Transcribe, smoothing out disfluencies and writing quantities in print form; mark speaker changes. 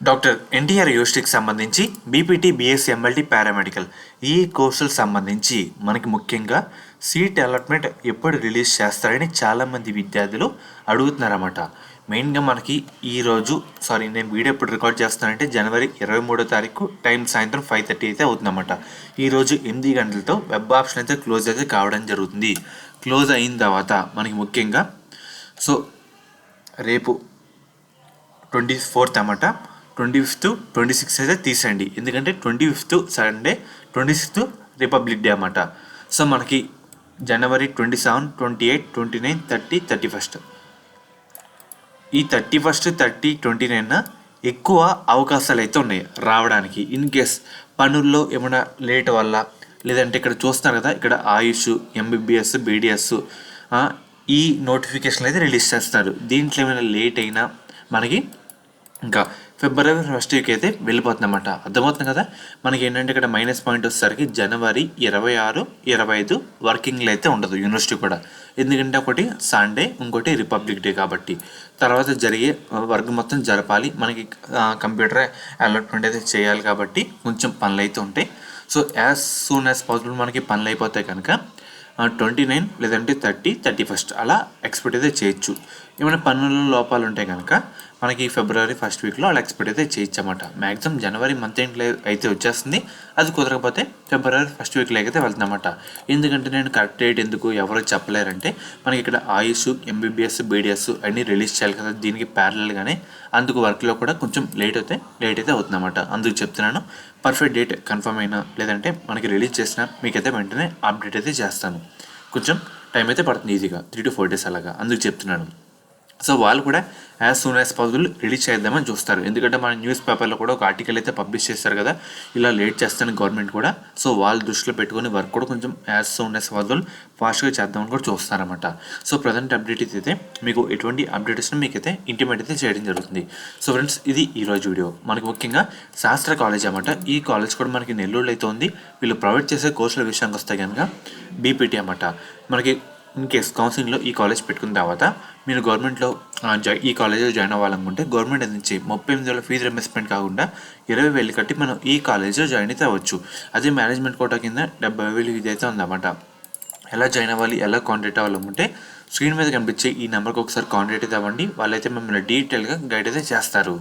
Speaker 1: Doctor NTR యూనివర్సిటీకి సంబంధించి BPT, BSc, MLT, paramedical ఈ కోర్సులకు సంబంధించి మనకి ముఖ్యంగా సీట్ అలాట్మెంట్ ఎప్పుడు రిలీజ్ చేస్తారని చాలామంది విద్యార్థులు అడుగుతున్నారన్నమాట. మెయిన్గా మనకి నేను వీడియో ఎప్పుడు రికార్డ్ చేస్తానంటే జనవరి 23వ తారీఖు టైం సాయంత్రం 5:30 అయితే అవుతుందన్నమాట. ఈరోజు 8 గంటలతో వెబ్ ఆప్షన్ అయితే క్లోజ్ అయితే కావడం జరుగుతుంది. క్లోజ్ అయిన తర్వాత మనకి ముఖ్యంగా రేపు 24th అన్నమాట. 25th, 26th అయితే తీసేయండి, ఎందుకంటే 25th Sunday, 26th republic day అన్నమాట. మనకి జనవరి 27, 28, 29, 30, 31st ఈ 31st, 30, 29 ఎక్కువ అవకాశాలు అయితే ఉన్నాయి రావడానికి. ఇన్ కేస్ పనుల్లో ఏమైనా లేట్ వల్ల, లేదంటే ఇక్కడ చూస్తున్నారు కదా, ఇక్కడ ఆయుష్, ఎంబీబీఎస్, బీడిఎస్ ఈ నోటిఫికేషన్ అయితే రిలీజ్ చేస్తారు. దీంట్లో ఏమైనా లేట్ అయినా మనకి ఇంకా ఫిబ్రవరి 1st వీక్ అయితే వెళ్ళిపోతుందన్నమాట. అర్థమవుతుంది కదా. మనకి ఏంటంటే ఇక్కడ మైనస్ పాయింట్ వచ్చేసరికి జనవరి 26, 25 వర్కింగ్లు అయితే ఉండదు యూనివర్సిటీ కూడా, ఎందుకంటే ఒకటి సండే, ఇంకోటి రిపబ్లిక్ డే కాబట్టి. తర్వాత జరిగే వర్క్ మొత్తం జరపాలి, మనకి కంప్యూటర్ అలాట్మెంట్ అయితే చేయాలి కాబట్టి కొంచెం పనులు అయితే ఉంటాయి. యాజ్ సూన్ యాజ్ పాసిబుల్ మనకి పనులు అయిపోతాయి కనుక 29 లేదంటే 30, 31st అలా ఎక్స్పెక్ట్ అయితే చేయొచ్చు. ఏమైనా పన్నుల లోపాలు ఉంటాయి కనుక మనకి ఫిబ్రవరి 1st వీక్లో అలా ఎక్స్పెక్ట్ అయితే చేయొచ్చు అన్నమాట. మ్యాక్సిమం జనవరి మంత్ ఎండ్లో అయితే వచ్చేస్తుంది. అది కుదరకపోతే ఫిబ్రవరి 1st వీక్లో అయితే వెళ్తుందన్నమాట. ఎందుకంటే నేను కరెక్ట్ డేట్ ఎందుకు ఎవరు చెప్పలేరంటే మనకి ఇక్కడ ఆయుష్, ఎంబీబీఎస్, బీడిఎస్ అన్నీ రిలీజ్ చేయాలి కదా, దీనికి ప్యారలల్గానే అందుకు వర్క్లో కూడా కొంచెం లేట్ అయితే అవుతుందన్నమాట. అందుకు చెప్తున్నాను, పర్ఫెక్ట్ డేట్ కన్ఫర్మ్ అయినా లేదంటే మనకి రిలీజ్ చేసినా మీకైతే వెంటనే అప్డేట్ అయితే చేస్తాను. కొంచెం టైం అయితే పడుతుంది, ఈజీగా 3 to 4 days అలాగా, అందుకు చెప్తున్నాను. వాళ్ళు కూడా as soon as possible release చేద్దామని చూస్తారు. ఎందుకంటే మన న్యూస్ పేపర్లో కూడా ఒక ఆర్టికల్ అయితే పబ్లిష్ చేస్తారు కదా, ఇలా లేట్ చేస్తాను గవర్నమెంట్ కూడా. వాళ్ళు దృష్టిలో పెట్టుకొని వర్క్ కూడా కొంచెం యాజ్ సూన్ యాజ్ పాసిబుల్ ఫాస్ట్గా చేద్దామని కూడా చూస్తారన్నమాట. ప్రజెంట్ అప్డేట్ అయితే మీకు ఎటువంటి అప్డేట్స్ మీకైతే ఇంటిమేట్ అయితే చేయడం జరుగుతుంది. ఫ్రెండ్స్, ఇది ఈరోజు వీడియో. మనకి ముఖ్యంగా శాస్త్ర కాలేజ్ అన్నమాట. ఈ కాలేజ్ కూడా మనకి నెల్లూరులో అయితే ఉంది. వీళ్ళు ప్రొవైడ్ చేసే కోర్సుల విషయానికి వస్తే కనుక బీపీటీ అన్నమాట. మనకి ఇన్ కేస్ కౌన్సిలింగ్లో ఈ కాలేజ్ పెట్టుకున్న తర్వాత మీరు గవర్నమెంట్లో ఈ కాలేజ్లో జాయిన్ అవ్వాలనుకుంటే గవర్నమెంట్ నుంచి 38,000 ఫీజు రింబర్స్మెంట్ కాకుండా 20,000 కట్టి మనం ఈ కాలేజ్లో జాయిన్ అయితే అవ్వచ్చు. అదే మేనేజ్మెంట్ కోటా కింద 70,000 ఇది అయితే ఉందన్నమాట. ఎలా జాయిన్ అవ్వాలి, ఎలా కాంటాక్ట్ అవ్వాలనుకుంటే స్క్రీన్ మీద కనిపించే ఈ నెంబర్కి ఒకసారి కాంటాక్ట్ అయితే అవ్వండి. వాళ్ళైతే మిమ్మల్ని డీటెయిల్గా గైడ్ అయితే చేస్తారు.